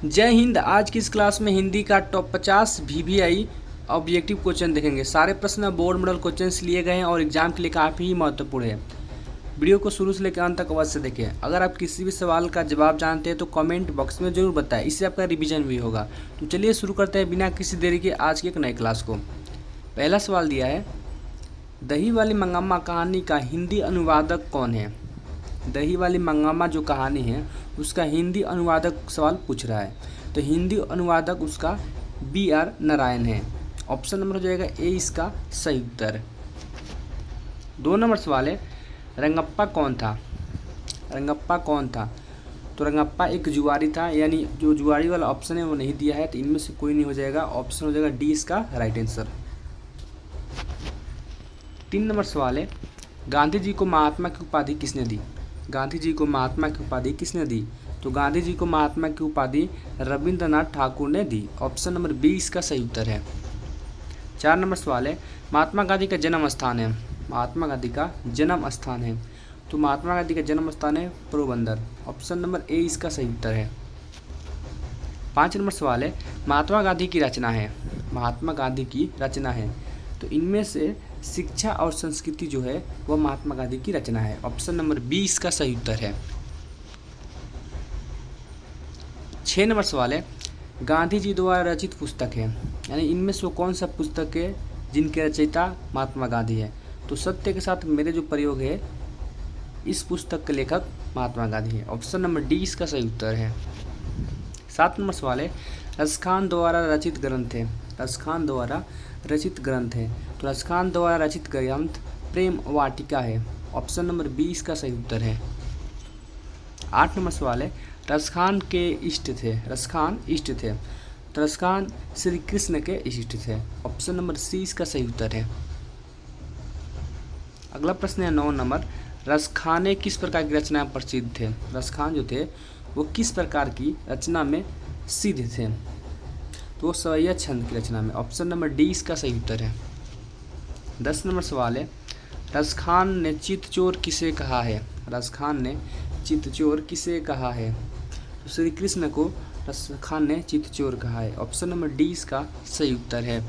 जय हिंद। आज की इस क्लास में हिंदी का टॉप 50 VVI ऑब्जेक्टिव क्वेश्चन देखेंगे। सारे प्रश्न बोर्ड मॉडल क्वेश्चंस लिए गए हैं और एग्जाम के लिए काफ़ी ही महत्वपूर्ण है। वीडियो को शुरू से लेकर अंत तक अवश्य देखें। अगर आप किसी भी सवाल का जवाब जानते हैं तो कमेंट बॉक्स में जरूर बताएं, इससे आपका रिवीजन भी होगा। तो चलिए शुरू करते हैं बिना किसी देरी के आज की एक नई क्लास को। पहला सवाल दिया है, दही वाली मंगामा कहानी का हिंदी अनुवादक कौन है। दही वाली मंगामा जो कहानी है उसका हिंदी अनुवादक सवाल पूछ रहा है, तो हिंदी अनुवादक उसका BR नारायण है। ऑप्शन नंबर हो जाएगा ए इसका सही उत्तर। 2 नंबर सवाल है, रंगप्पा कौन था। रंगप्पा कौन था, तो रंगप्पा एक जुआरी था, यानी जो जुआरी वाला ऑप्शन है वो नहीं दिया है, तो इनमें से कोई नहीं हो जाएगा। ऑप्शन हो जाएगा डी इसका राइट आंसर। 3 नंबर सवाल है, गांधी जी को महात्मा की उपाधि किसने दी। गांधी जी को महात्मा की उपाधि किसने दी, तो गांधी जी को महात्मा की उपाधि रविंद्रनाथ ठाकुर ने दी। ऑप्शन नंबर बी इसका सही उत्तर है। 4 नंबर सवाल है, महात्मा गांधी का जन्म स्थान है। महात्मा गांधी का जन्म स्थान है, तो महात्मा गांधी का जन्म स्थान है पोरबंदर। ऑप्शन नंबर ए इसका सही उत्तर है। 5 नंबर सवाल है, महात्मा गांधी की रचना है। महात्मा गांधी की रचना है, तो इनमें से शिक्षा और संस्कृति जो है वह महात्मा गांधी की रचना है। ऑप्शन नंबर बी इसका सही उत्तर है। 6 नंबर सवाल है, गांधी जी द्वारा रचित पुस्तक है, यानी इनमें से कौन सा पुस्तक है जिनके रचयिता महात्मा गांधी है। तो सत्य के साथ मेरे जो प्रयोग है, इस पुस्तक के लेखक महात्मा गांधी है। ऑप्शन नंबर डी इसका सही उत्तर है। 7 नंबर सवाल है, रसखान द्वारा रचित ग्रंथ है। रसखान द्वारा रचित ग्रंथ है, तो रसखान द्वारा रचित ग्रंथ प्रेम वाटिका है। ऑप्शन नंबर बी इसका सही उत्तर है। 8 नंबर सवाल है, रसखान के इष्ट थे। रसखान इष्ट थे, तो रसखान श्री कृष्ण के इष्ट थे। ऑप्शन नंबर सी इसका सही उत्तर है। अगला प्रश्न है 9 नंबर, रसखाने किस प्रकार की रचना में प्रसिद्ध थे। रसखान जो थे वो किस प्रकार की रचना में सिद्ध थे, तो वो सवैया छंद की रचना में। ऑप्शन नंबर डी इसका सही उत्तर है। 10 नंबर सवाल है, रसखान ने चित्तचोर किसे कहा है। रसखान ने चित्तचोर किसे कहा है, तो श्री कृष्ण को रसखान ने चित्तचोर कहा है। ऑप्शन नंबर डी इसका सही उत्तर है।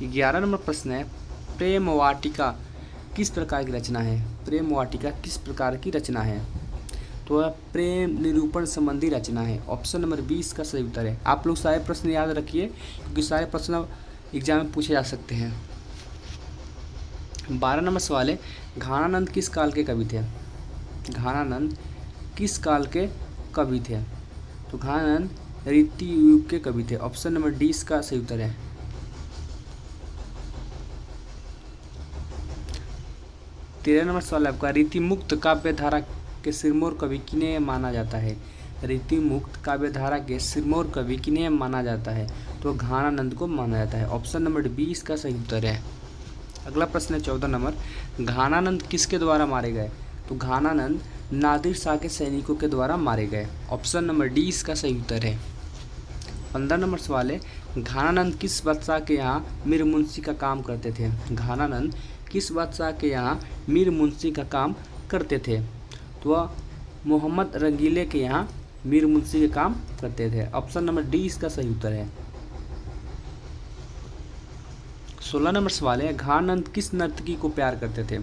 11 नंबर प्रश्न है, प्रेम वाटिका किस प्रकार की रचना है। प्रेम वाटिका किस प्रकार की रचना है, तो वह प्रेम निरूपण संबंधी रचना है। ऑप्शन नंबर 20 का सही उत्तर है। आप लोग सारे प्रश्न याद रखिए, क्योंकि सारे प्रश्न एग्जाम में पूछे जा सकते हैं। 12 नंबर सवाल है, घानानंद किस काल के कवि थे। घानानंद किस काल के कवि थे, तो घानानंद रीति युग के कवि थे। ऑप्शन नंबर डी इसका सही उत्तर है। 13 नंबर सवाल है आपका, रीति मुक्त काव्य धारा के सिरमौर कवि किन्हें माना जाता है। रीति मुक्त काव्य धारा के सिरमौर कवि किन्हें माना जाता है, तो घानानंद को माना जाता है। ऑप्शन नंबर बी इसका सही उत्तर है। अगला प्रश्न है 14 नंबर, घानानंद किसके द्वारा मारे गए, तो घानानंद नादिर शाह के सैनिकों के द्वारा मारे गए। ऑप्शन नंबर डी इसका सही उत्तर है। 15 नंबर सवाल है, घानानंद किस बादशाह के यहाँ मीर मुंशी का काम करते थे। घानानंद किस बादशाह के यहाँ मीर मुंशी का काम करते थे, तो वह मोहम्मद रंगीले के यहाँ मीर मुंशी के काम करते थे। ऑप्शन नंबर डी इसका सही उत्तर है। 16 नंबर सवाल है, घानानंद किस नर्तकी को प्यार करते थे,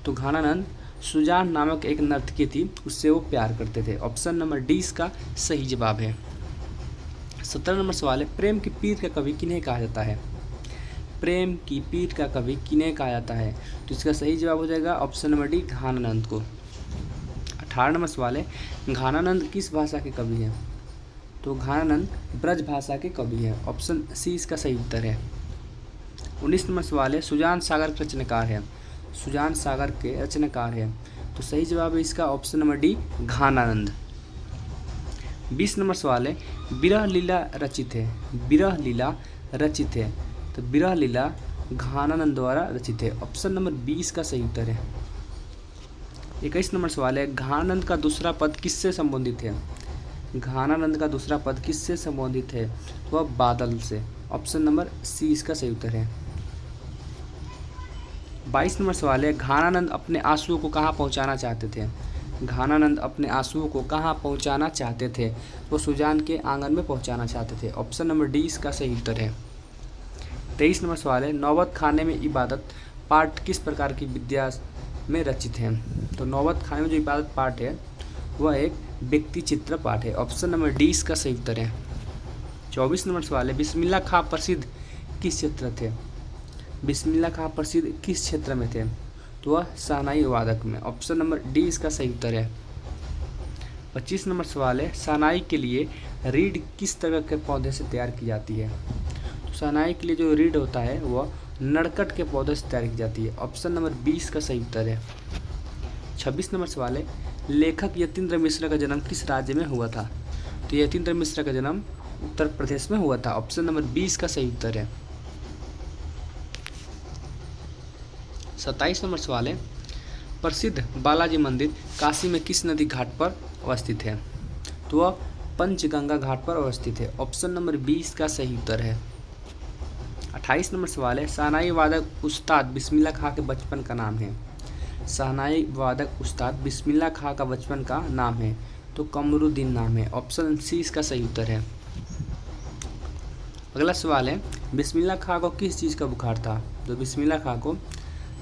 तो घानानंद सुजान नामक एक नर्तकी थी, उससे वो प्यार करते थे। ऑप्शन नंबर डी इसका सही जवाब है। 17 नंबर सवाल है, प्रेम की पीर का कवि किन्हें कहा जाता है। प्रेम की पीर का कवि किन्हें कहा जाता है, तो इसका सही जवाब हो जाएगा ऑप्शन नंबर डी घानानंद को। 18 नंबर सवाल है, घानानंद किस भाषा के कवि हैं, तो घानानंद ब्रज भाषा के कवि हैं। ऑप्शन सी इसका सही उत्तर है। 19 नंबर सवाल है, सुजान सागर के रचनाकार है। सुजान सागर के रचनाकार है, तो सही जवाब है इसका ऑप्शन नंबर डी घानानंद। 20 नंबर सवाल है, विरह लीला रचित है। विरह लीला रचित है, तो विरह लीला घानानंद द्वारा रचित है। ऑप्शन नंबर 20 का सही उत्तर है। 21 नंबर सवाल है, घानानंद का दूसरा पद किससे संबंधित है। घानानंद का दूसरा पद किससे संबंधित है, तो वह बादल से। ऑप्शन नंबर सी इसका सही उत्तर है। 22 नंबर सवाल है, घानानंद अपने आंसुओं को कहाँ पहुँचाना चाहते थे। घानानंद अपने आंसुओं को कहाँ पहुँचाना चाहते थे? वो सुजान के आंगन में पहुँचाना चाहते थे। ऑप्शन नंबर डी इसका सही उत्तर है। 23 नंबर सवाल है, नौबत खाने में इबादत पाठ किस प्रकार की विद्या में रचित है? तो नौबत खाने में जो इबादत पाठ है वह एक व्यक्ति चित्र पाठ है। ऑप्शन नंबर डी इसका सही उत्तर है। 24 नंबर सवाल है, बिस्मिल्लाह खां प्रसिद्ध किस क्षेत्र थे? बिस्मिल्लाह खां प्रसिद्ध किस क्षेत्र में थे? तो वह शहनाई वादक में। ऑप्शन नंबर डी इसका सही उत्तर है। 25 नंबर सवाल है, शहनाई के लिए रीड किस तरह के पौधे से तैयार की जाती है? तो शहनाई के लिए जो रीड होता है वह नड़कट के पौधे से तैयार की जाती है। ऑप्शन नंबर 20 का सही उत्तर है। 26 नंबर सवाल है, लेखक यतीन्द्र मिश्र का जन्म किस राज्य में हुआ था? तो यतीन्द्र मिश्र का जन्म उत्तर प्रदेश में हुआ था। ऑप्शन नंबर 20 का सही उत्तर है। 27 नंबर सवाल है, प्रसिद्ध बालाजी मंदिर काशी में किस नदी घाट पर अवस्थित है? तो वह पंचगंगा घाट पर अवस्थित है। ऑप्शन नंबर 20 का सही उत्तर है। 28 नंबर सवाल है, शहनाई वादक उस्ताद बिस्मिल्लाह खां के बचपन का नाम है? शहनाई वादक उस्ताद बिस्मिल्लाह खां का बचपन का नाम है तो कमरुद्दीन नाम है। ऑप्शन सी इसका सही उत्तर है। अगला सवाल है, बिस्मिल्लाह खां को किस चीज़ का बुखार था? तो बिस्मिल्लाह खां को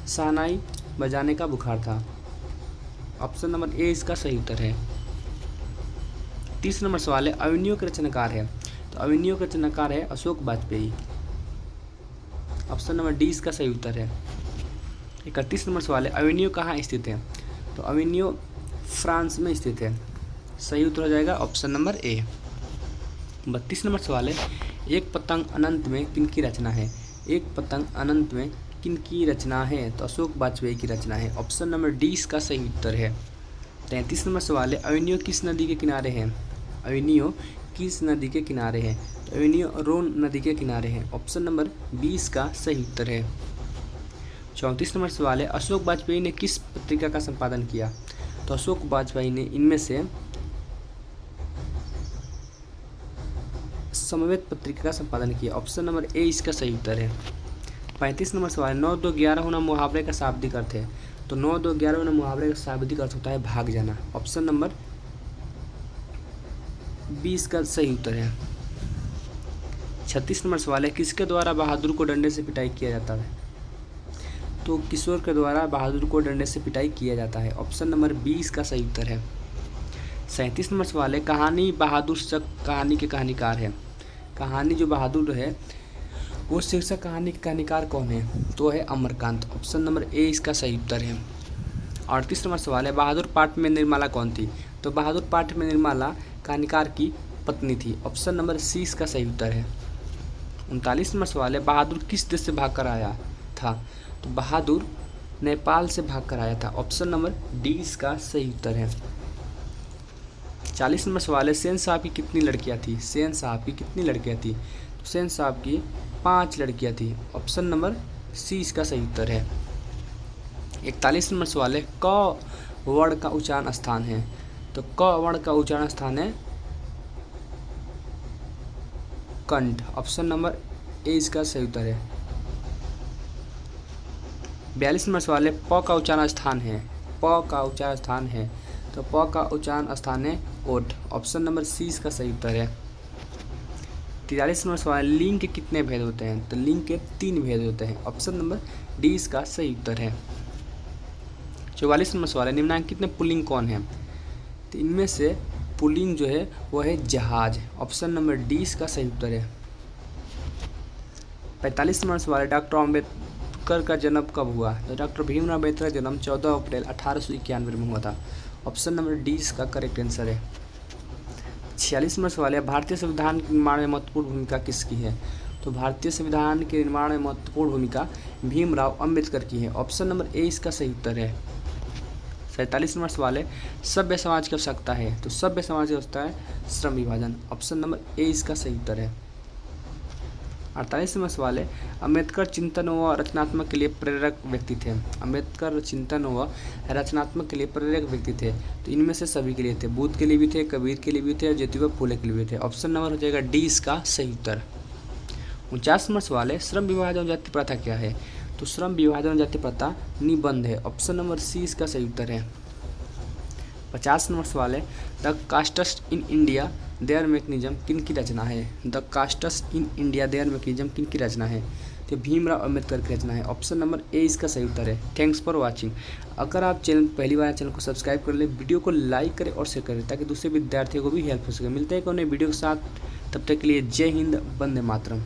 शहनाई बजाने का बुखार था। ऑप्शन नंबर ए इसका सही उत्तर है। 30 नंबर सवाल है, अविनियों के रचनाकार है? तो अविनियों के रचनाकार है Ashok Vajpayee. Option number D इसका सही उत्तर है। 31 नंबर सवाल है, अविनियो कहाँ स्थित है? तो अविनियो फ्रांस में स्थित है। सही उत्तर हो जाएगा ऑप्शन नंबर ए। 32 नंबर सवाल है, एक पतंग अनंत में किनकी रचना है? एक पतंग अनंत में किनकी रचना है? तो अशोक वाजपेयी की रचना है। ऑप्शन नंबर डी इसका सही उत्तर है। 33 नंबर सवाल है, अविनियो किस नदी के किनारे है? अविनियो किस नदी के किनारे है? तो अविनियो रोन नदी के किनारे है। ऑप्शन नंबर 20 का सही उत्तर है। 34 नंबर सवाल है, अशोक वाजपेयी ने किस पत्रिका का संपादन किया? तो अशोक वाजपेयी ने इनमें से समवेत पत्रिका का संपादन किया। ऑप्शन नंबर ए इसका सही उत्तर है। 35 नंबर सवाल है, 9 2 11 होना मुहावरे का शाब्दिक अर्थ है? तो 9 2 11 होना मुहावरे का शाब्दिक अर्थ होता है भाग जाना। ऑप्शन नंबर 20 का सही उत्तर है। 36 नंबर सवाल है, किसके द्वारा बहादुर को डंडे से पिटाई किया जाता है? तो किशोर के द्वारा बहादुर को डंडे से पिटाई किया जाता है। ऑप्शन नंबर 20 का सही उत्तर है। 37 नंबर सवाल है, कहानी बहादुर शीर्षक कहानी के कहानीकार है? कहानी जो बहादुर है वो शीर्षक कहानी के कहानीकार कौन है? तो है अमरकांत। ऑप्शन नंबर ए इसका सही उत्तर है। 38 नंबर सवाल है, बहादुर पाठ में निर्मला कौन थी? तो बहादुर पाठ में निर्मला कहानीकार की पत्नी थी। ऑप्शन नंबर सी इसका सही उत्तर है। 39 नंबर सवाल है, बहादुर किस देश से भाग कर आया था? तो बहादुर नेपाल से भाग कर आया था। ऑप्शन नंबर डी इसका सही उत्तर है। 40 नंबर सवाल है, सेन साहब की कितनी लड़कियां थी? सेन साहब की कितनी लड़कियां थी? तो सेन साहब की 5 लड़कियां थी। ऑप्शन नंबर सी इसका सही उत्तर है। 41 नंबर सवाल है, क वर्ण का उच्चारण स्थान है? तो क वर्ण का उच्चारण स्थान है कंठ। ऑप्शन नंबर ए इसका सही उत्तर है। 42 नंबर सवाल है, प का उच्चारण स्थान है? प का उच्चारण स्थान है तो प का उच्चारण स्थान है ओठ। ऑप्शन नंबर सी इसका सही उत्तर है। 43 नंबर सवाल, लिंग के कितने भेद होते हैं? तो लिंग के 3 भेद होते हैं। ऑप्शन नंबर डी इसका सही उत्तर है। 44 नंबर सवाल है, निम्नलिखित में पुल्लिंग कौन है? तो इनमें से पुल्लिंग जो है वह है जहाज। ऑप्शन नंबर डी इसका सही उत्तर है। 45 नंबर सवाल है, डॉक्टर अम्बेडकर का जन्म कब हुआ? तो डॉक्टर भीमराव अम्बेडकर का जन्म 14 अप्रैल 1891 में हुआ था। ऑप्शन नंबर डी इसका करेक्ट आंसर है। 46 नंबर सवाल है, भारतीय संविधान के निर्माण में महत्वपूर्ण भूमिका किसकी है? तो भारतीय संविधान के निर्माण में महत्वपूर्ण भूमिका भीमराव अम्बेडकर की है। ऑप्शन नंबर ए इसका सही उत्तर है। 47 नंबर सवाल है, सभ्य समाज की आवश्यकता है? तो सभ्य समाज की आवश्यकता है श्रम विभाजन। ऑप्शन नंबर ए इसका सही उत्तर है। 48 नंबर सवाल है, अम्बेडकर चिंतन व रचनात्मक के लिए प्रेरक व्यक्ति थे? अम्बेडकर चिंतन व रचनात्मक के लिए प्रेरक व्यक्ति थे तो इनमें से सभी के लिए थे। बुद्ध के लिए भी थे, कबीर के लिए भी थे और ज्योतिबा फूले के लिए भी थे। ऑप्शन नंबर हो जाएगा डी इसका सही उत्तर। 49 नंबर सवाल है, श्रम विभाजन और जाति प्रथा क्या है? तो श्रम विभाजन और जाति प्रथा निबंध है। ऑप्शन नंबर सी इसका सही उत्तर है। 50 नंबर सवाल है, the castes in India there mechanism किन की रचना है। The castes in India there mechanism किन की रचना है, तो भीमराव अम्बेडकर की रचना है। ऑप्शन नंबर ए इसका सही उत्तर है। Thanks for watching. अगर आप पहली बार चैनल को सब्सक्राइब कर ले, वीडियो को लाइक करें और शेयर करें ताकि दूसरे विद्यार्थियों को भी हेल्प हो सके। मिलते हैं एक नए वीडियो के साथ, तब तक के लिए जय हिंद, वंदे मातरम।